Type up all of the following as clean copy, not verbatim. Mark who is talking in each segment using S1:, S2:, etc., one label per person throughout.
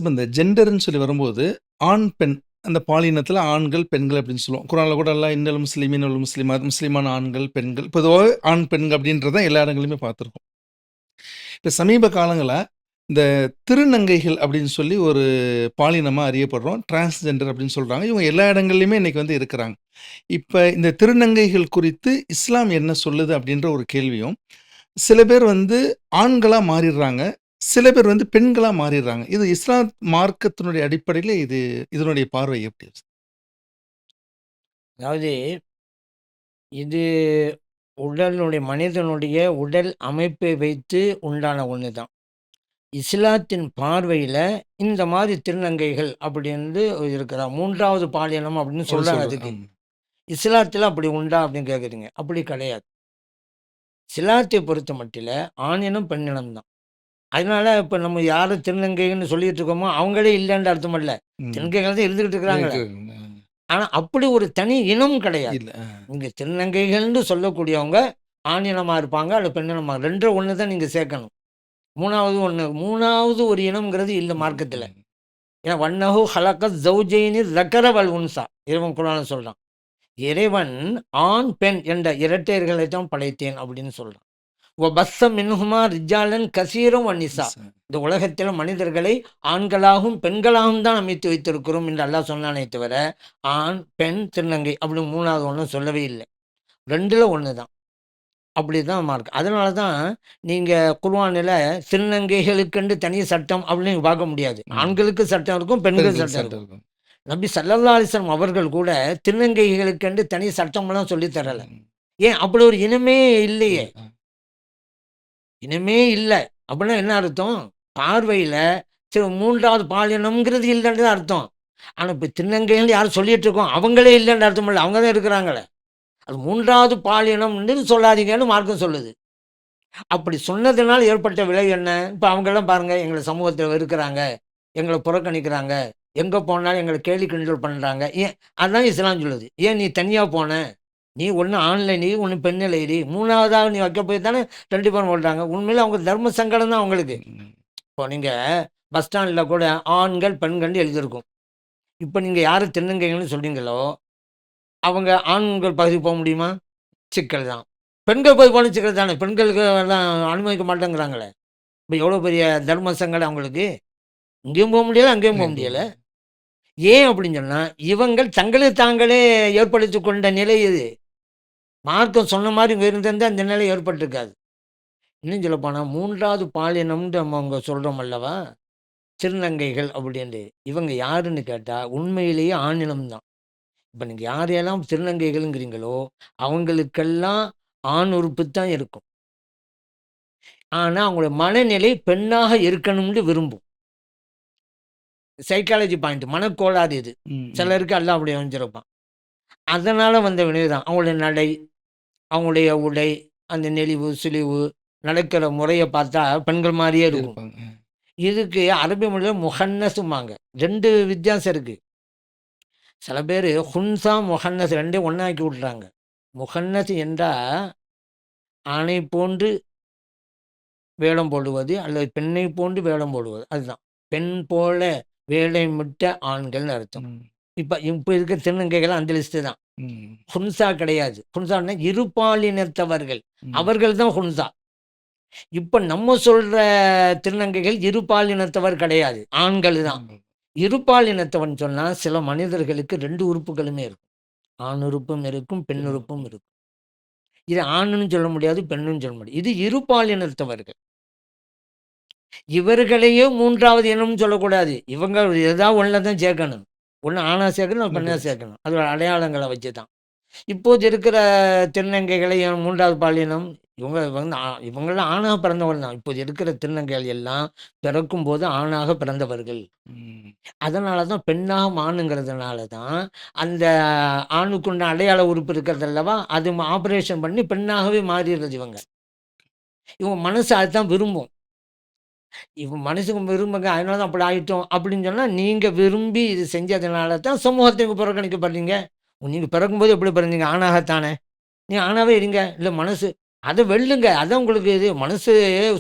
S1: இப்ப இந்த ஜெண்டர்ன்னு சொல்லி வரும்போது, ஆண், பெண் அந்த பாலினத்தில ஆண்கள், பெண்கள் அப்படின்னு சொல்லுவோம். குரான்ல கூட அல்லாஹ் இன்னல் முஸ்லிமீன வல் முஸ்லிமாத் முஸ்லிமான ஆண்கள், பெண்கள் பொதுவாவே ஆண், பெண்கள் அப்படின்றத எல்லா இடங்கள்லயுமே பார்த்துருக்கோம். இப்ப சமீப காலங்களா இந்த திருநங்கைகள் அப்படின்னு சொல்லி ஒரு பாலினமா அறியப்படுறோம். டிரான்ஸ்ஜெண்டர் அப்படின்னு சொல்றாங்க. இவங்க எல்லா இடங்கள்லயுமே இன்னைக்கு வந்து இருக்கிறாங்க. இப்ப இந்த திருநங்கைகள் குறித்து இஸ்லாம் என்ன சொல்லுது அப்படின்ற ஒரு கேள்வியும், சில பேர் வந்து ஆண்களா மாறிடுறாங்க. சில பேர் வந்து பெண்களா மாறிடுறாங்க. இது இஸ்லாம் மார்க்கத்தினுடைய அடிப்படையில இதனுடைய பார்வை எப்படி?
S2: அதாவது இது மனிதனுடைய உடல் அமைப்பை வைத்து உண்டான ஒன்று தான். இஸ்லாத்தின் பார்வையில் இந்த மாதிரி திருநங்கைகள் அப்படின்னு இருக்கிறா 3வது பாலினம் அப்படின்னு
S1: அப்படி
S2: சொல்கிறாங்க.
S1: சொல்றது.
S2: அதுக்கு
S1: ஆமா.
S2: இஸ்லாத்தில் அப்படி உண்டா அப்படின்னு கேட்குறீங்க. அப்படி கிடையாது. இஸ்லாத்தை பொறுத்த மட்டில் ஆணினம் பெண்ணினம் தான். அதனால இப்போ நம்ம யாரும் திருநங்கைன்னு சொல்லிட்டு இருக்கோமோ அவங்களே இல்லைன்ற அர்த்தம் இல்லை.
S1: ம்.
S2: திருநங்கைகள் தான் இருந்துக்கிட்டு இருக்கிறாங்களே.
S1: இருக்குங்க.
S2: ஆனால் அப்படி ஒரு தனி இனம் கிடையாது.
S1: இல்ல.
S2: இங்கே திருநங்கைகள்னு சொல்லக்கூடியவங்க ஆணினமாக இருப்பாங்க அல்லது பெண்ணினமாக, ரெண்டும் ஒன்று தான் நீங்கள் சேர்க்கணும். 3வது ஒரு இனம்ங்கிறது இல்லை மார்க்கத்தில்.
S1: ம்.
S2: ஏன்னா வன்னஹு ஹலக ஜௌஜைனி ذكر வல்-உன்சா இறைவன் குர்ஆன்ல சொல்றான். இறைவன் ஆண் பெண் என்ற இரட்டையர்களை தான் படைத்தேன் அப்படின்னு சொல்றான். வபஸ்ஸ மின்ஹுமா ரிஜாலன் கஸீரன் வன்னிசா. இந்த உலகத்தில் மனிதர்களை ஆண்களாகவும் பெண்களாகவும் தான் அமைத்து வைத்திருக்கிறோம் என்று அல்லாஹ் சொன்னானே தவிர ஆண் பெண் திருநங்கை அப்படின்னு 3வது ஒன்றும் சொல்லவே இல்லை. 2ல் 1 தான். அப்படி தான் மார்க். அதனால தான் நீங்க குர்ஆனில திருநங்கைகளுக்கென்று தனி சட்டம் அப்படின்னு நீங்க பார்க்க முடியாது.
S1: ம்.
S2: ஆண்களுக்கு சட்டம் இருக்கும், பெண்களுக்கு
S1: பெண்கள்
S2: சட்டம்
S1: சட்டை
S2: இருக்கும்.
S1: இருக்கும்.
S2: நபி ஸல்லல்லாஹு அலைஹி வஸல்லம் அவர்கள் கூட திருநங்கைகளுக்கென்று தனி சட்டம்லாம் சொல்லி தரல.
S1: ம்.
S2: ஏன் அப்படி ஒரு இனமே இல்லையே!
S1: இல்ல.
S2: இனமே இல்ல. அப்படின்னா என்ன அர்த்தம்? பார்வையில சரி 3வது பாலினம்ங்கிறது இல்லன்னு தான் அர்த்தம். ஆனா இப்ப திருநங்கைன்னு யாரும் சொல்லிட்டு இருக்கோம். அவங்களே இல்லன்னு அர்த்தம் இல்ல. அவங்க தான் இருக்கிறாங்களே. அது 3வது பாலினம்ன்னு சொல்லாதீங்கன்னு மார்க்கம் சொல்லுது. அப்படி சொன்னதுனால ஏற்பட்ட விளைவு என்ன? இப்ப அவங்கலாம் பாருங்க, எங்கள சமூகத்துல வெறுக்கிறாங்க, எங்கள புறக்கணிக்கிறாங்க, எங்க போனாலும் எங்கள கேலி கிண்டல் பண்றாங்க. ஏன்? அதான் இஸ்லாம் சொல்லுது. ஏன் நீ தனியா போன? நீ ஒண்ணு ஆண்ல நீ, ஒண்ணு பெண்ணுல இரு. 3வதாக நீ வைக்க போய் தானே 2 பேரும் ஓடுறாங்க. உண்மையில அவங்க தர்ம சங்கடம் தான் அவங்களுக்கு.
S1: ம்.
S2: இப்போ நீங்க பஸ் ஸ்டாண்ட்ல கூட ஆண்கள், பெண்கள்னு எழுதியிருக்கும். இப்ப நீங்க யாரு திருநங்கைகள்னு சொல்றீங்களோ, அவங்க ஆண்கள் பகுதிக்கு போ முடியுமா? சிக்கல் தான். பெண்கள் போய் போனா சிக்கல் தானே. பெண்களுக்கு எல்லாம் அனுமதிக்க மாட்டேங்கிறாங்களே. இப்ப எவ்வளோ பெரிய தர்ம சங்கடம் அவங்களுக்கு. இங்கேயும் போ முடியல, அங்கேயும் போ முடியல. ஏன் அப்படின்னு சொன்னா, இவங்கள் தங்களுக்கு தாங்களே ஏற்படுத்திக் கொண்ட நிலை இது. மார்க்கம் சொன்ன மாரி இங்க இருந்திருந்தா இந்த நிலை ஏற்பட்டிருக்காது. இன்னும் சொல்லப்போனா 3வது பாலினம்னு நம்ம அங்க சொல்றோம் அல்லவா? திருநங்கைகள் அப்படின்ட்டு. இவங்க யாருன்னு கேட்டா, உண்மையிலேயே ஆணினம் தான். இப்ப நீங்க யாரையெல்லாம் திருநங்கைகள்ங்கிறீங்களோ, அவங்களுக்கெல்லாம் ஆண் உறுப்பு தான் இருக்கும். ஆனா, அவங்களோட மனநிலை பெண்ணாக இருக்கணும்னு விரும்பும். சைக்காலஜி பாயிண்ட் மனக்கோளாறு இது.
S1: ம். ம்.
S2: சிலருக்கு அல்லாஹ் அப்படி அமைச்சிருப்பான். அதனால வந்த விளைவு தான். அவங்களுடைய நடை, அவங்களுடைய உடை, அந்த நெளிவு, சுளிவு, நடக்கிற முறைய பார்த்தா பெண்கள் மாரியே இருக்கும்.
S1: இருப்பாங்க.
S2: இதுக்கு அரபி மொழியில முஹன்னஸும்பாங்க. 2 வித்தியாசம் இருக்கு. சில பேரு ஹுன்ஸா, முஹன்னஸ் 2யும் ஒண்ணா ஆக்கி விட்டுறாங்க. முஹன்னஸ் என்றா ஆணை போன்று வேடம் போடுவது அல்லது பெண்ணை போன்று வேடம் போடுவது. அதுதான். பெண் போல வேடமிட்ட ஆண்கள்னு அர்த்தம்.
S1: ம்.
S2: இப்ப இப்ப இருக்க திருநங்கைகள் அந்த லிஸ்ட்டு தான்.
S1: ம்.
S2: ஹுன்ஸா கிடையாது. ஹுன்ஸான்னா இருபாலினத்தவர்கள்.
S1: ம்.
S2: அவர்கள் தான் ஹுன்ஸா. இப்ப நம்ம சொல்ற திருநங்கைகள் இருபாலினத்தவர் கிடையாது. ஆண்கள் தான்.
S1: ம்.
S2: இருபாலினத்தவன் சொன்னா சில மனிதர்களுக்கு 2 உறுப்புகளுமே இருக்கும். ஆண் உறுப்பும் இருக்கும், பெண்
S1: பெண்.
S2: உறுப்பும் இருக்கும். இது ஆணுன்னு சொல்ல முடியாது, பெண்ணுன்னு சொல்ல முடியாது. இது இருபாலினத்தவர்கள். இவர்களையே 3வது இனம்னு சொல்லக்கூடாது. இவங்க ஏதாவது ஒண்ணுல தான் சேர்க்கணும். ஒண்ணு ஆணா சேர்க்கணும், இல்ல பெண்ணா சேர்க்கணும். அதோட அடையாளங்கள வச்சு தான். இப்போது இருக்கிற திருநங்கைகளை 3வது பாலினம் இவங்க வந்து இவங்கலாம் ஆணாக பிறந்தவர்கள் தான். இப்போது இருக்கிற திருநங்கைகள் எல்லாம் பிறக்கும்போது ஆணாக பிறந்தவர்கள்.
S1: ம்.
S2: அதனால தான் பெண்ணாக மாணுங்கிறதுனால தான் அந்த ஆணுக்குண்டான அடையாள உறுப்பு இருக்கிறது அல்லவா? அது ஆப்ரேஷன் பண்ணி பெண்ணாகவே மாறிடுறது இவங்க. இவங்க மனசு அதுதான் விரும்பும். இவன் மனசுக்கு விரும்புங்க. அதனால தான் அப்படி ஆயிட்டோம் அப்படின்னு சொன்னா, நீங்க விரும்பி இது செஞ்சதுனால தான் சமூகத்துக்கு புறக்கணிக்கப்படுறீங்க. நீங்க பிறக்கும்போது எப்படி பிறந்தீங்க? ஆணாகத்தானே. நீங்க ஆணாவே இருங்க. இல்ல மனசு அத வெல்லுங்க. அதான் உங்களுக்கு இது மனசு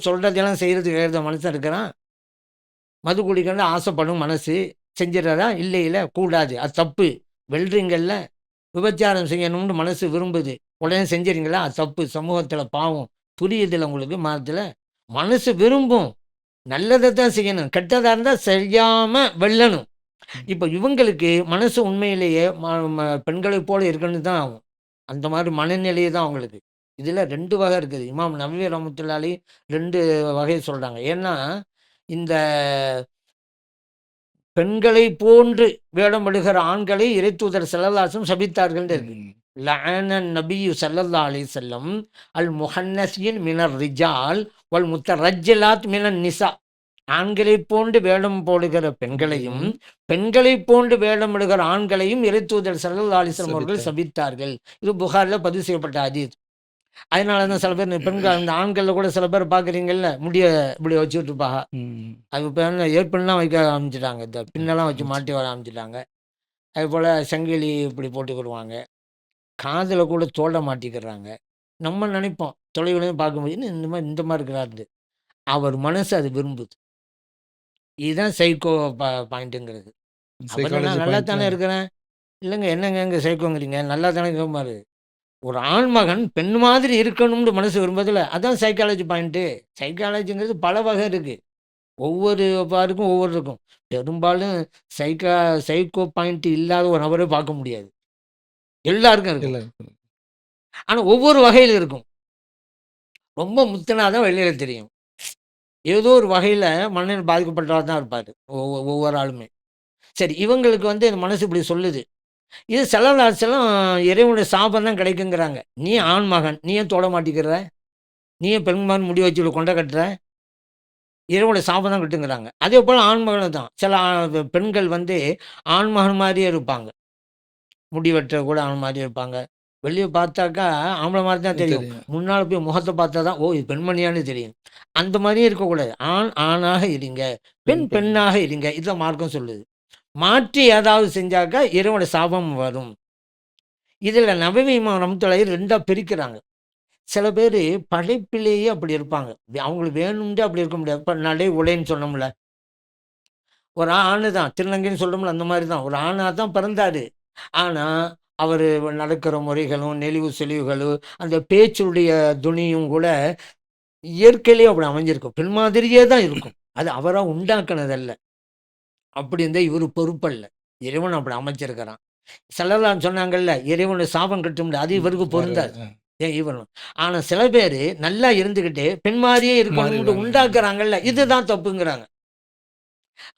S2: சொல்றதெல்லாம் செய்றதுக்கு ஏத மனுஷன் இருக்கிறான். மது குடிக்கணும்னு ஆசைப்படும் மனசு செஞ்சிடறதா? இல்லையில கூடாது, அது தப்பு. வெல்றீங்கல்ல, விபச்சாரம் செய்யணும்னு மனசு விரும்புது, உடனே செஞ்சுறீங்களா? அது தப்பு. சமூகத்தில் பாவம். புரியுதில்ல உங்களுக்கு? மதத்தில் மனசு விரும்பும், நல்லதை தான் செய்யணும், கெட்டதாக இருந்தால் செய்யாமல் வெல்லணும். இப்போ இவங்களுக்கு மனசு உண்மையிலேயே பெண்களைப் போல இருக்கணும்னு தான் ஆகும். அந்த மாதிரி மனநிலையை தான் அவங்களுக்கு. இதில் 2 வகை இருக்குது. இமாம் நவவி ரஹ்மத்துல்லாஹி 2 வகை சொல்கிறாங்க. ஏன்னா இந்த பெண்களை போன்று வேடமிடுகிற ஆண்களை இறைத்தூதர் ஸல்லல்லாஹு அலைஹி வஸல்லம் சபித்தார்கள்னு இருக்கு. லஅன நபியு ஸல்லல்லாஹு அலைஹி வஸல்லம் அல் முஹன்னஸீன் மினர் ரிஜால் வல் முத்தரஜ்ஜிலாத் மினன் நிசா. ஆண்களை போன்று வேடம் போடுகிற பெண்களையும் பெண்களை போன்று வேடமிடுகிற ஆண்களையும் இறைத்தூதர் ஸல்லல்லாஹு அலைஹி வஸல்லம் அவர்கள் சபித்தார்கள். இது புகாரில் பதிவு செய்யப்பட்ட ஹதீஸ். அதனால தான் சில பேர் பெண்கள் அந்த ஆண்களில் கூட சில பேர் பார்க்குறீங்கல்ல, முடிய இப்படி வச்சுட்டு இருப்பாங்க. அது இப்போ ஏற்பெல்லாம் வைக்க ஆரம்பிச்சிட்டாங்க, இந்த பின்னெல்லாம் வச்சு மாட்டி வர ஆரம்பிச்சிட்டாங்க. அதுபோல் சங்கிலி இப்படி போட்டுக்கிடுவாங்க, காதில் கூட தோலை மாட்டிக்கிறாங்க. நம்ம நினைப்போம் தொலைவிலையும் பார்க்கும்போது இந்த மாதிரி இருக்கிறாரு. அவர் மனசு அது விரும்புது. இதுதான் சைக்கோ பாயிண்ட்டுங்கிறது. அவர் நான் நல்லா தானே இருக்கிறேன். இல்லைங்க, என்னங்க இங்கே சைக்கோங்கிறீங்க? நல்லா தானே இருப்பாரு. ஒரு ஆண்மகன் பெண் மாதிரி இருக்கணும்னு மனசு விரும்புதில்ல, அதான் சைக்காலஜி பாயிண்ட்டு. சைக்காலஜிங்கிறது பல வகை இருக்குது, ஒவ்வொரு பாருக்கும் ஒவ்வொரு இருக்கும். பெரும்பாலும் சைக்கோ பாயிண்ட் இல்லாத ஒரு நபரை பார்க்க முடியாது, எல்லாருக்கும் இருக்கும். ஆனால் ஒவ்வொரு வகையில் இருக்கும். ரொம்ப முத்தினாதான் வெளியில் தெரியும். ஏதோ ஒரு வகையில் மனநிலை பாதிக்கப்பட்டவர் தான் இருப்பார் ஒவ்வொரு ஆளுமே. சரி, இவங்களுக்கு இந்த மனசு இப்படி சொல்லுது. இது செலவாச்செல்லாம் இறைவனுடைய சாபம் தான் கிடைக்குங்கிறாங்க. நீ ஆண் மகன், நீ ஏன் தொட மாட்டிக்கிற? நீ ஏன் பெண்மகன் முடி வச்சு கொண்ட கட்டுற? இறைவனுடைய சாபம் தான் கிட்டுங்கிறாங்க. அதே போல் ஆண்மகன் தான். சில பெண்கள் ஆண்மகன் மாதிரியே இருப்பாங்க, முடி வெட்டுற கூட ஆண் மாதிரியே இருப்பாங்க. வெளியே பார்த்தாக்கா ஆம்பளை மாதிரி தான் தெரியும், முன்னால் போய் முகத்தை பார்த்தா தான் ஓ இது பெண்மணியான்னு தெரியும். அந்த மாதிரியே இருக்கக்கூடாது. ஆண் ஆணாக இருங்க, பெண் பெண்ணாக இருங்க, இதுதான் மார்க்கம் சொல்லுது. மாற்றி ஏதாவது செஞ்சாக்கா இறைவனுடைய சாபம் வரும். இதில் நபவி இமாம் ரஹ்மத்துல்லாஹி 2ஆக பிரிக்கிறாங்க. சில பேர் படைப்பிலேயே அப்படி இருப்பாங்க, அவங்களுக்கு வேணும்னு அப்படி இருக்க முடியாது. இப்போ நடை உடைன்னு சொன்னோம்ல, ஒரு ஆணு தான், திருநங்கைன்னு சொல்கிறோம்ல, அந்த மாதிரி தான் ஒரு ஆணாக தான் பிறந்தார். ஆனால் அவர் நடக்கிற முறைகளும் நெளிவு செலிவுகளும் அந்த பேச்சுடைய துணியும் கூட இயற்கையிலேயே அப்படி அமைஞ்சிருக்கும், பெண் மாதிரியே தான் இருக்கும். அது அவராக உண்டாக்குனதல்ல. அப்படி இருந்தால் இவர் பொறுப்பல்ல, இறைவன் அப்படி அமைச்சிருக்கிறான். ஸல்லல்லாஹு சொன்னாங்கல்ல, இறைவனுடைய சாபம் கட்ட முடியாது, அது இவருக்கு பொருந்தாது. ஏன் இவனும். ஆனால் சில பேர் நல்லா இருந்துக்கிட்டு பெண் மாதிரியே இருக்கணும்னு உண்டாக்குறாங்கல்ல, இதுதான் தப்புங்கிறாங்க.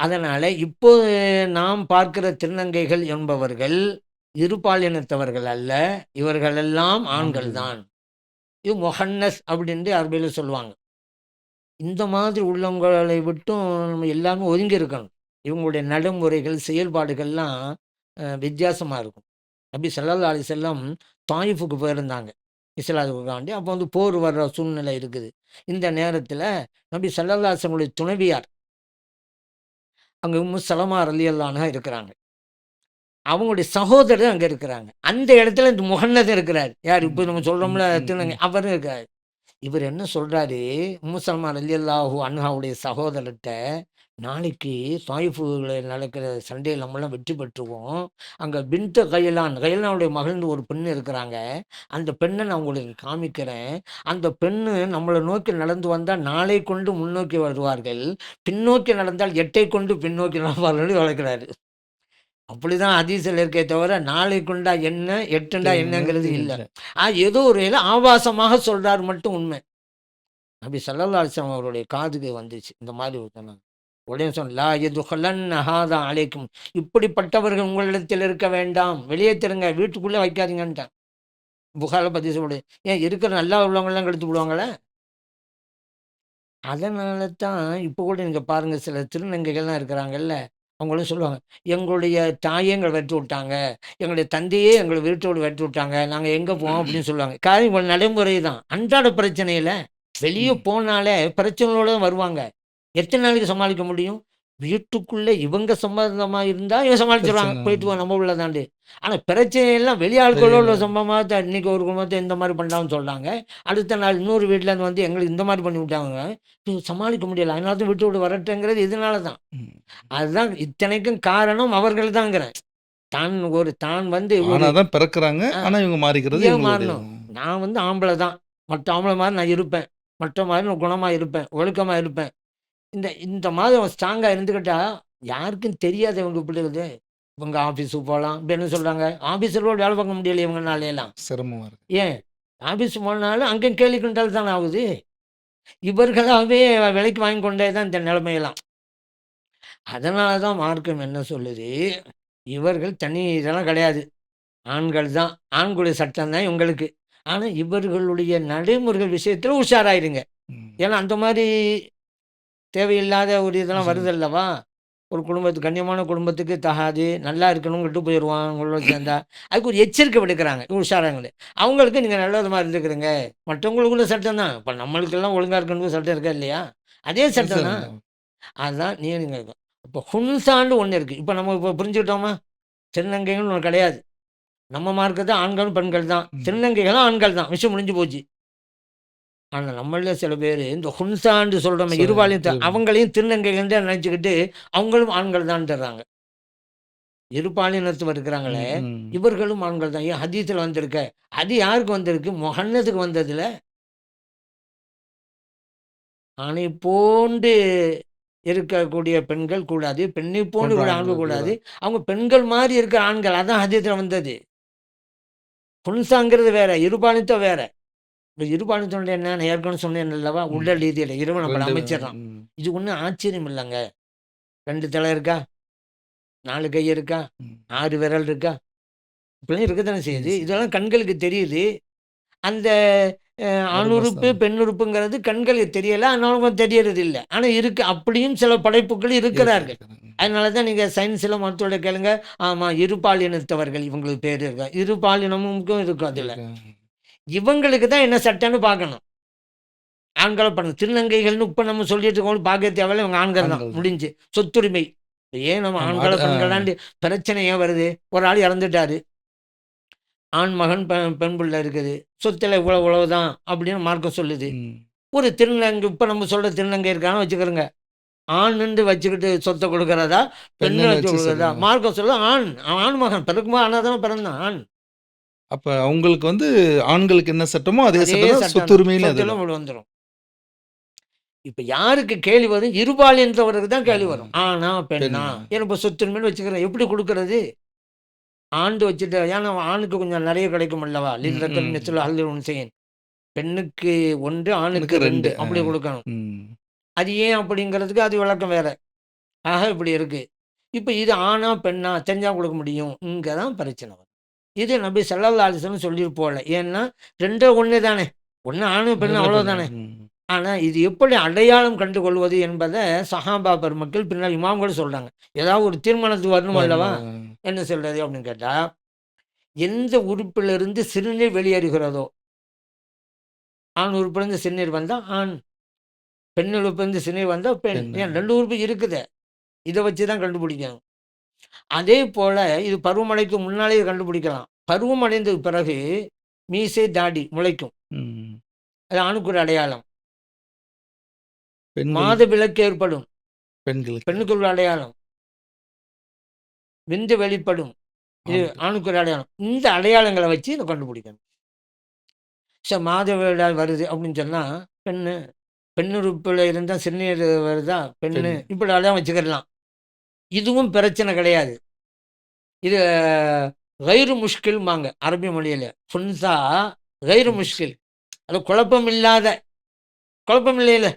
S2: அதனால் இப்போ நாம் பார்க்கிற திருநங்கைகள் என்பவர்கள் இருபாலினத்தவர்கள் அல்ல, இவர்களெல்லாம் ஆண்கள் தான். இது முஹன்னஸ் அப்படின்ட்டு அரபியில் சொல்லுவாங்க. இந்த மாதிரி உள்ளவங்களை விட்டும் நம்ம எல்லாமே ஒதுங்கி இருக்கணும். இவங்களுடைய நடைமுறைகள் செயல்பாடுகள்லாம் வித்தியாசமாக இருக்கும். நபி ஸல்லல்லாஹு அலைஹி வஸல்லம் தாயிஃபுக்கு போயிருந்தாங்க இஸ்லாத்துக்காண்டி. அப்போ போர் வர்ற சூழ்நிலை இருக்குது. இந்த நேரத்தில் நபி ஸல்லல்லாஹு அலைஹி வஸல்லம் துணைவியார் அங்கே உம்மு ஸலமா ரலியல்லாஹு அன்ஹா இருக்கிறாங்க, அவங்களுடைய சகோதரர் அங்கே இருக்கிறாங்க. அந்த இடத்துல இந்த முஹன்னத் இருக்கிறார். யார் இப்போ நம்ம சொல்கிறோம்ல திருநங்கை, அவரும் இருக்கார். இவர் என்ன சொல்கிறாரு, உம்மு ஸலமா ரலியல்லாஹு அன்ஹாவுடைய சகோதரர்கிட்ட, நாளைக்கு தாயிஃபில் நடக்கிற சண்டையில் நம்மளாம் வெற்றி பெற்றுவோம். அங்கே பின்ட்டு கையலானுடைய மகள்னு ஒரு பெண் இருக்கிறாங்க, அந்த பெண்ணை நான் உங்களுக்கு காமிக்கிறேன். அந்த பெண்ணு நம்மளை நோக்கி நடந்து வந்தால் நாளை கொண்டு முன்னோக்கி வருவார்கள், பின்னோக்கி நடந்தால் 8 கொண்டு பின்னோக்கி நடப்பார்கள் வளர்க்கிறாரு. அப்படிதான் ஹதீஸில் இருக்கே தவிர நாளை கொண்டா என்ன 8 என்னங்கிறது இல்லை. ஏதோ ஒரு ஆபாசமாக சொல்கிறார் மட்டும் உண்மை. நபி ஸல்லல்லாஹு அலைஹி வஸல்லம் அவருடைய காதுக்கு வந்துச்சு இந்த மாதிரி சொன்னாங்க. உடனே சொன்ன லா யதுஹலன்ன ஹாதா அலைக்கும், இப்படிப்பட்டவர்கள் உங்களிடத்தில் இருக்க வேண்டாம், வெளியே திருங்க, வீட்டுக்குள்ளே வைக்காதீங்கன்ட்டான். புகாரில் பதிவு சொல்லி, ஏன் இருக்கிற நல்லா உள்ளவங்களாம் கெடுத்து விடுவாங்களே. அதனால தான் இப்போ கூட நீங்கள் பாருங்கள், சில திருநங்கைகள்லாம் இருக்கிறாங்கல்ல, அவங்களும் சொல்லுவாங்க, எங்களுடைய தாயே எங்களை வெட்டி விட்டாங்க, எங்களுடைய தந்தையே எங்களை வீட்டோடு வெட்டி விட்டாங்க, நாங்கள் எங்கே போவோம் அப்படின்னு சொல்லுவாங்க. காரணம் இவங்க நடைமுறை தான், அன்றாட பிரச்சனையில் வெளியே போனாலே பிரச்சனைகளோடு தான் வருவாங்க. எத்தனை நாளைக்கு சமாளிக்க முடியும்? வீட்டுக்குள்ள இவங்க சம்மந்தமா இருந்தா இவன் சமாளிச்சிருவாங்க.
S1: பிரச்சனை.
S2: போயிட்டு வா நம்ம உள்ள தாண்டி. ஆனா பிரச்சனை எல்லாம் வெளியாட்களோட சம்பவமா தான் இன்னைக்கு ஒரு குடும்பத்த இந்த மாரி பண்ணாங்கன்னு சொல்றாங்க. அடுத்த நாள் இன்னொரு வீட்லேருந்து வந்து எங்களுக்கு இந்த மாரி பண்ணி விட்டாங்க. இது சமாளிக்க முடியல. அதனால தான் விட்டு வரட்டேங்கிறது இதனால தான்.
S1: ம்.
S2: அதுதான் இத்தனைக்கும் காரணம் அவர்கள் தாங்கிறேன். தான் வந்து ஒரு
S1: ஆனா தான் பிறக்குறாங்க.
S2: அ
S1: ஆனா இவங்க மாறிக்கிறது
S2: ஏன்
S1: இவங்களுடைய
S2: மாறணும்? நான் வந்து ஆம்பள தான். மற்ற ஆம்பள மாரி நான் இருப்பேன். மற்ற மாரி நான் குணமா இருப்பேன். ஒழுக்கமா இருப்பேன். இந்த இந்த மாதிரி அவன் ஸ்ட்ராங்கா இருந்துக்கிட்டா, யாருக்கும் தெரியாது இவங்க இப்படி இருக்குது. இவங்க ஆஃபீஸுக்கு போலாம். இப்ப என்ன சொல்றாங்க? ஆஃபீஸ்ல கூட வேலை பார்க்க முடியலையே இவங்கனாலலாம்.
S1: சிரமமா இருக்கு.
S2: ஏன்? ஆஃபீஸ் போனாலும் அங்கேயும் கேலி கிண்டல் தானே ஆகுது. இவர்களாவே விலைக்கு வாங்கி கொண்டே தான் இந்த நிலைமையெல்லாம். அதனால தான் மார்க்கம் என்ன சொல்லுது, இவர்கள் தனி இதெல்லாம் கிடையாது. ஆண்கள் தான். ஆண்களுடைய சட்டம் தான் இவங்களுக்கு. ஆனா இவர்களுடைய நடைமுறைகள் விஷயத்துல உஷாராயிருங்க.
S1: ம்.
S2: ஏன்னா அந்த மாரி தேவையில்லாத ஒரு இதெல்லாம்
S1: ம்.
S2: வருதல்லவா? ஒரு கண்ணியமான குடும்பத்துக்கு தகாது, நல்லா இருக்கணும்னு விட்டு போயிருவான் உங்களோட சேர்ந்தா. அதுக்கு ஒரு எச்சரிக்கை விடுக்கிறாங்க. உஷாராங்களே. அவங்களுக்கு நீங்க நல்ல விதமா இருந்துக்கிறங்க. மற்றவங்களுக்குள்ள சட்டம் தான். இப்ப நம்மளுக்கெல்லாம் ஒழுங்கா இருக்கணும்னு சட்டம் இருக்கா இல்லையா? அதே சட்டம் தான். அதான் நீங்க இப்போ ஹுன்சான்னு ஒண்ணு இருக்கு. இப்ப நம்ம புரிஞ்சுக்கிட்டோமா? திருநங்கைகள்னு ஒண்ணு கிடையாது. நம்ம மார்க்கத்துல ஆண்களும், பெண்கள் தான்.
S1: ம்.
S2: திருநங்கைகளும் ஆண்கள் தான். விஷயம் முடிஞ்சு போச்சு. ஆனா நம்மள்ல சில பேரு இந்த ஹுன்சான்னு சொல்றோமே இருபாலயும் அவங்களையும் திருநங்கைகள் தான் நினைச்சுக்கிட்டு, அவங்களும் ஆண்கள் தான்றாங்க. இருபாலினத்தவர் இருக்கிறாங்களே,
S1: ம். ம்.
S2: இவர்களும் ஆண்கள் தான். ஏன் ஹதீஸ்ல வந்திருக்க. அது யாருக்கு வந்திருக்கு? முஹன்னதுக்கு வந்ததுல, ஆணை போன்று இருக்கக்கூடிய பெண்கள் கூடாது. பெண்ணை போன்று
S1: போன்ற
S2: கூட ஆண்கள்
S1: ஆண்கள்
S2: கூடாது.
S1: கூடாது.
S2: அவங்க பெண்கள் மாரி இருக்கிற ஆண்கள். அதான் ஹதீஸ்ல வந்தது. ஹுன்சாங்கிறது வேற, இருபாலினத்தம் வேற. இந்த இருபாலினத்தோட என்ன நான் ஏற்கனவே சொன்னேன் அல்லவா?
S1: ம்.
S2: உடல் ரீதியில இறைவன் நம்மள
S1: 2
S2: அமைச்சிடுறான்.
S1: ம்.
S2: இது ஒண்ணும் ஆச்சரியம் இல்லங்க. 2 தலை இருக்கா? 4 கை இருக்கா?
S1: ம்.
S2: 6 விரல் இருக்கா? இப்படிலாம் இருக்கத்தானே செய்யுது.
S1: சரி.
S2: இதெல்லாம் கண்களுக்கு தெரியுது. அந்த அ ஆணுறுப்பு,
S1: மர்மஸ்தானம்
S2: பெண்ணுறுப்புங்கிறது கண்களுக்கு தெரியல. அதனால தெரியறது இல்ல. ஆனா இருக்கு. அப்படியும் சில படைப்புகள் இருக்கிறார்கள்.
S1: இருக்கிறாங்க.
S2: அதனால தான் நீங்க சயின்ஸ்ல மருத்துவர்ட்ட கேளுங்க. ஆமா இருபாலினத்தவர்கள் இவங்களுக்கு பேரு இருக்கா. இருபாலினமுக்கும் இருக்கும் அதுல.
S1: இருக்கு.
S2: இவங்களுக்கு தான் என்ன சட்டம்னு பார்க்கணும். ஆண்கள பண்ணுங்க. திருநங்கைகள்னு இப்ப நம்ம சொல்லிட்டு இருக்கோம் பார்க்க தேவையில்ல. இவங்க ஆண்கள் தான்.
S1: ஆண்கள் தான்.
S2: முடிஞ்சு. சொத்துரிமை. ஏன் நம்ம
S1: ஆமா.
S2: ஆண்கள, பெண்களாண்டு பிரச்சனை ஏன் வருது? ஒரு ஆள் இறந்துட்டாரு. ஆண் மகன், பெண் பிள்ளை இருக்குது. சொத்துல இவ்வளவுதான் அப்படின்னு மார்க்கம் சொல்லுது.
S1: ம்.
S2: ஒரு திருநங்கை இப்ப நம்ம சொல்ற திருநங்கை இருக்கான்னு வச்சுக்கிறோங்க. ஆணுன்னு வச்சுக்கிட்டு சொத்த கொடுக்கிறதா? பெண்ணு
S1: பெண்ணுன்னு
S2: வச்சு
S1: வச்சு
S2: கொடுக்கிறதா?
S1: சொல்லுங்க.
S2: மார்க்கம் சொல்லுது ஆண். ஆண் மகன் பிறக்கும்போது ஆணா தானே பிறந்தான். ஆண்.
S1: அப்ப அவங்களுக்கு வந்து ஆண்களுக்கு என்ன சட்டமோ, அதே
S2: அதே
S1: சட்டம் தான்
S2: சட்டம் தான்.
S1: சொத்துரிமையிலும்
S2: சொத்துல
S1: அதுதான்.
S2: வந்துரும். இப்ப யாருக்கு கேள்வி வரும்? இருபாலினத்தவருக்கு தான்
S1: ஆ.
S2: கேள்வி வரும். ஆணா? பெண்ணா?
S1: பெண்ணா?
S2: ஏன்னா இப்ப சொத்துரிமைன்னு வச்சுக்கிறேன். எப்படி குடுக்குறது? ஆண்டு வச்சுட்டு ஏன்னா ஆணுக்கு கொஞ்சம் நெறைய கிடைக்கும் அல்லவா?
S1: ம்.
S2: லில்தக்கல்
S1: ம்.
S2: மிஸ்லு ஹல்லில் உன்சையைன். பெண்ணுக்கு 1, ஆணுக்கு
S1: எனக்கு 2.
S2: 2 அப்படி குடுக்கணும்.
S1: ம்.
S2: அது ஏன் அப்படிங்கிறதுக்கு அது விளக்கம் வேற. ஆக இப்படி இருக்கு. இப்ப இது ஆணா? பெண்ணா? தெரிஞ்சா குடுக்க முடியும். இங்க தான் பிரச்சனை வரும். இது நபி ஸல்லல்லாஹு அலைஹி வஸல்லம் சொல்லிட்டு போல. ஏன்னா 2 ஒண்ணு தானே. ஒண்ணு ஆணு, பெண்ணு
S1: ஒண்ணுல பெண்ணு.
S2: அவ்வளவுதானே.
S1: ம்.
S2: ஆனா இது எப்படி அடையாளம் கண்டு கொள்வது என்பத சஹாபா பெருமக்கள் பின்னால் இமாம்கள் சொல்றாங்க. ஏதாவது ஒரு தீர்மானத்துக்கு வரணும் அல்லவா? என்ன சொல்றது அப்படின்னு கேட்டா, எந்த உறுப்பிலிருந்து சிறுநீர் வெளியேறுகிறதோ, ஆண் உறுப்பிலிருந்து சிறுநீர் வந்தா ஆண், பெண் உறுப்பிலிருந்து சிறுநீர் வந்தா பெண்.
S1: பெண்ணு.
S2: ஏன் 2 உறுப்பு இருக்குதே. இத வச்சு தான் கண்டுபிடிக்கணும். அதே போல இது பருவமழைக்கு முன்னாலேயே கண்டுபிடிக்கலாம். பருவம் அடைந்த பிறகு மீசை, தாடி முளைக்கும்.
S1: ம்.
S2: அது ஆணுக்கு ஒரு அடையாளம்.
S1: பெண்கள்
S2: மாதவிலக்கு ஏற்படும்.
S1: பெண்களுக்கு.
S2: பெண்ணுக்கு ஒரு அடையாளம். விந்து வெளிப்படும். இது
S1: ஆண்கள்.
S2: ஆணுக்கு ஒரு அடையாளம். இந்த அடையாளங்கள வச்சு இத கண்டுபிடிக்கணும். மாதவிடாய் வருது அப்படின்னு சொன்னா, பெண்ணு. பெண் உறுப்புல இருந்தா சிறுநீர் வருதா? பெண்ணு.
S1: பெண்.
S2: இப்படி அடையாளம் வச்சுக்கிடலாம். இதுவும் பிரச்சனை கிடையாது. இது கயிறு முஷ்கில்ம்பாங்க அரபி மொழியில. ஃபுன்சா கயிறு முஷ்கில். அது குழப்பம் இல்லையில.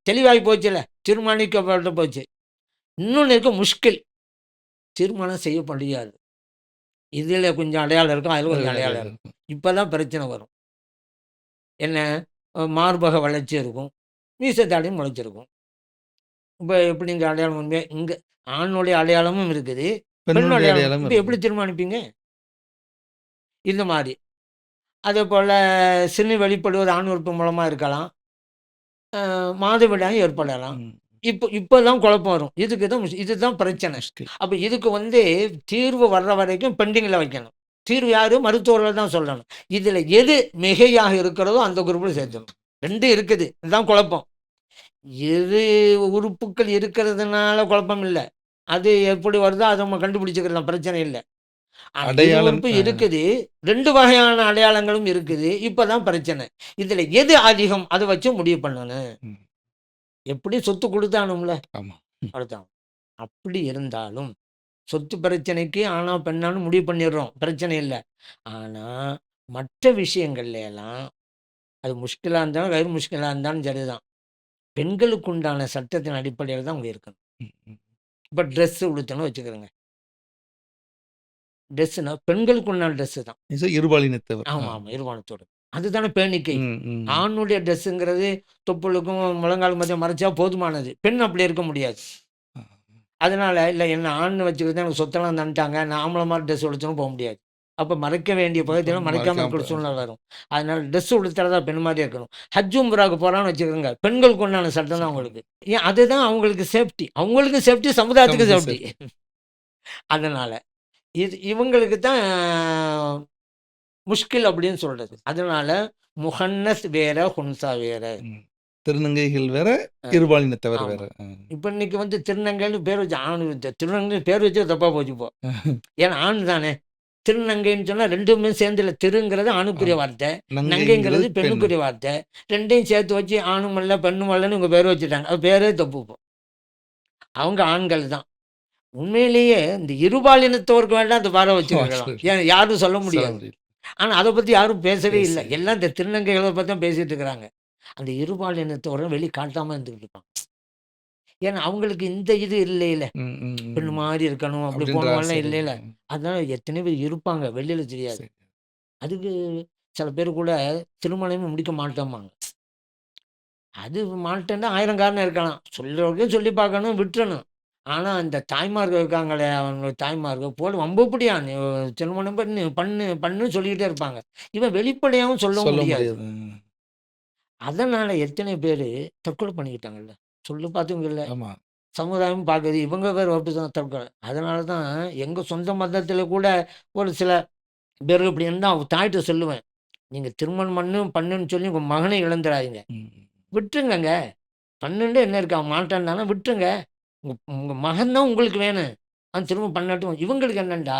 S2: தெளிவாகி போச்சுல்ல. தீர்மானிக்கப்பட்டு போச்சு. இன்னொன்னு இருக்கு முஷ்கில். தீர்மானம் செய்ய முடியாது. இதுல கொஞ்சம் அடையாளம் இருக்கும். அதுல கொஞ்சம் அடையாளம் இருக்கும்.
S1: இருக்கும்.
S2: இப்பதான் பிரச்சனை வரும். என்ன? மார்பக வளர்ச்சி இருக்கும். மீசை தாடியும் முளைச்சிருக்கும். இப்ப எப்படி இங்க அடையாளம் உண்மையா இங்க ஆணுடைய அடையாளமும் இருக்குது. பெண்ணோட
S1: பெண்ணுடைய
S2: அடையாளம்.
S1: அடையாளம்
S2: இப்ப
S1: இருக்கு.
S2: எப்படி தீர்மானிப்பீங்க? இந்த மாரி. அதேபோல சிறுநீர் வெளிப்படுவது ஆண் உறுப்பு மூலமா இருக்கலாம். மாதவிடாயும் ஏற்படலாம்.
S1: ம்.
S2: இப்போதான் குழப்பம் வரும். இதுதான் பிரச்சனை.
S1: முஷ்கில்.
S2: அப்ப இதுக்கு தீர்வு வர்ற வரைக்கும் பெண்டிங்ல வைக்கணும். தீர்வு யாரு? மருத்துவர்கள் தான் சொல்லணும். இதுல எது மிகையாக இருக்கிறதோ அந்த குரூப்ல சேர்த்தணும். 2 இருக்குது. இதுதான் குழப்பம். இரு உறுப்புக்கள் இருக்கிறதுனால குழப்பம் இல்ல. அது எப்படி வருதோ அத நம்ம கண்டுபிடிச்சுக்கலாம். பிரச்சனை இல்ல. ஆனா இரு
S1: அடையாளம்
S2: உறுப்பு இருக்குது. 2 வகையான அடையாளங்களும் இருக்குது. இப்பதான் பிரச்சனை. இதுல எது அதிகம்? அத வச்சு முடிவு பண்ணணும்.
S1: ம்.
S2: எப்படி சொத்து குடுத்தானும்ல.
S1: ஆமா.
S2: அடுத்தான். அப்படி இருந்தாலும் சொத்து பிரச்சனைக்கு ஆணா பெண்ணான்னு முடிவு பண்ணிடுறோம். பிரச்சனை இல்ல. ஆனா மற்ற விஷயங்கள்ல எல்லாம் அது முஷ்கிலா இருந்தாலும், கயிறு முஷ்கிலா இருந்தாலும் சரிதான். பெண்களுக்கு உண்டான சட்டத்தின் அடிப்படையில தான் அவங்க இருக்கணும்.
S1: ம், ம்.
S2: இப்ப ட்ரெஸ் உடுத்தணும்னு வச்சுக்கிறோங்க. ட்ரெஸ்ஸுனா பெண்களுக்கு உண்டான ட்ரெஸ் தான்.
S1: இருபாலினத்தவர்.
S2: ஆமா. நிர்வாணத்தோட. அதுதானே பேணிக்கை.
S1: ம், ம்.
S2: ஆணுடைய ட்ரெஸ்ஸுங்கிறது தொப்புளுக்கும் முழங்கால் மத்தியம் மறைச்சா போதுமானது. பெண் அப்படி இருக்க முடியாது.
S1: ஆ.
S2: அதனால இல்ல என்ன ஆண்னு வச்சுக்கிட்டு எனக்கு சொத்தெல்லாம் தந்துட்டாங்க. நான் ஆம்பள மாரி ட்ரெஸ் உடுத்தணும் போ முடியாது. அப்ப மறைக்க வேண்டிய பகுதியெல்லாம் மறைக்காம இருக்கிற சூழ்நிலை வரும். அதனால ட்ரெஸ் உடுத்துறதா பெண் மாரியே இருக்கணும். ஹஜ் உம்ராவுக்கு போறான்னு வச்சுக்கோங்க. பெண்களுக்கு உண்டான சட்டம் தான் அவங்களுக்கு. ஏன் அதுதான் அவங்களுக்கு சேஃப்டி. அவங்களுக்கும் சேஃப்டி, சமுதாயத்துக்கு சேஃப்டி. அதனால இவங்களுக்கு தான் முஷ்கில் அப்படின்னு சொல்றது. அதனால முஹன்னஸ் வேற, ஹுன்சா வேற.
S1: ம். திருநங்கைகள் வேற, இருபாலினத்தவர்
S2: ஆமா.
S1: வேற.
S2: இப்ப இன்னைக்கு திருநங்கைன்னு பேர் வச்சு திருநங்கைன்னு பேர் வச்சு தப்பா போச்சு இப்போ. ஏன்னா ஆண் தானே. திருநங்கைன்னு சொன்னா 2மே சேர்ந்து இல்ல. திருங்கிறது ஆணுக்குரிய வார்த்தை, நங்கைங்கிறது பெண்ணுக்குரிய வார்த்தை. 2யும் சேர்த்து வச்சு ஆணும் அல்ல பெண்ணும் அல்லன்னு இவங்க பேர் வச்சுட்டாங்க. அது பேரே தப்பு இப்போ. அவங்க ஆண்கள் தான். உண்மையிலேயே இந்த இருபாலினத்தவருக்கு வேண்டாம் அந்த பார வச்சுக்கலாம். ஏன் யாரும் சொல்ல முடியாது. ஆனா அதை பத்தி யாரும் பேசவே இல்லை. எல்லாம் இந்த திருநங்கைகளை பத்தி தான் பேசிட்டு இருக்கிறாங்க. அந்த இருபாலினத்தவரை வெளி காட்டாம இருந்துகிட்டு இருப்பாங்க. ஏன்னா அவங்களுக்கு இந்த இது இல்லையில. பெண்ணு மாதிரி இருக்கணும் அப்படி போனவெல்லாம் இல்லையில. அதனால எத்தனை பேர் இருப்பாங்க வெளியில தெரியாது. அதுக்கு சில பேர் கூட திருமணமே முடிக்க மாட்டோமாங்க. அது மாட்டேன்னா 1000 காரணம் இருக்கலாம். சொல்றவரைக்கும் சொல்லி பார்க்கணும், விட்டுறணும். ஆனா அந்த தாய்மார்கள் இருக்காங்களே, அவங்க தாய்மார்கள் போடு வம்புப்படியா நீ திருமணம் பண்ணு பண்ணு பண்ணுன்னு சொல்லிக்கிட்டே இருப்பாங்க. இவன் வெளிப்படையாவும் சொல்ல முடியாது. அதனால எத்தனை பேரு தற்கொலை பண்ணிக்கிட்டாங்கல்ல. சொல்லு பார்த்துங்கல்ல.
S1: ஆமா.
S2: சமுதாயம் பார்க்குது. இவங்க வேற அப்படிதான் தற்கொலை. அதனால தான் எங்க சொந்த மதத்துல கூட ஒரு சில பேர் இப்படி இருந்தா அவங்க தாயிட்ட சொல்லுவேன். நீங்க திருமணம் பண்ணுன்னு சொல்லி உங்க மகனை இழந்துடாதீங்க. விட்டுருங்கங்க. பண்ணுன்ட்டு என்ன இருக்கு? அவன் மாட்டான்தானே விட்டுருங்க. உங்க உங்க மகன் தான் உங்களுக்கு வேணும். அவன் திரும்ப பண்ணட்டும். இவங்களுக்கு என்னண்டா,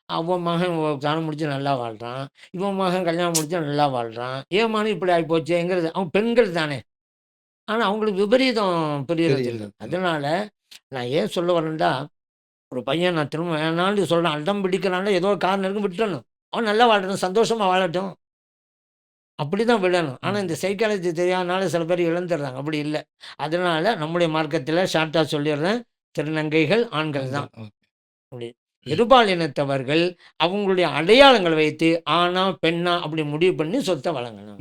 S2: அவன் மகன் கல்யாணம் முடிச்சு நல்லா வாழ்றான். இவன் மகன் கல்யாணம் முடிச்சு நல்லா வாழ்றான். ஏன் மகன் இப்படி ஆகிப்போச்சேங்கிறது அவங்க பெண்கள் தானே. ஆனா அவங்களுக்கு விபரீதம் புரியறதில்ல. அதனால நான் ஏன் சொல்ல வரேன்டா, ஒரு பையன் நான் திரும்ப வேணான்னு சொல்றேன். அடம் பிடிக்கிறான்ல ஏதோ ஒரு காரணம் இருக்கு விட்டுறணும். அவன் நல்லா வாழட்டும், சந்தோஷமா வாழட்டும். அப்படிதான் விடணும். ஆனா இந்த சைக்காலஜி தெரியாதனால சில பேர் இழந்துடுறாங்க. அப்படி இல்ல. அதனால நம்முடைய மார்க்கத்தில ஷார்ட்டா சொல்லிடுறேன். திருநங்கைகள் ஆண்கள் தான். அப்படி இருபாலினத்தவர்கள் அவங்களுடைய அடையாளங்கள் வைத்து ஆணா, பெண்ணா அப்படி முடிவு பண்ணி சொத்த வழங்கணும்.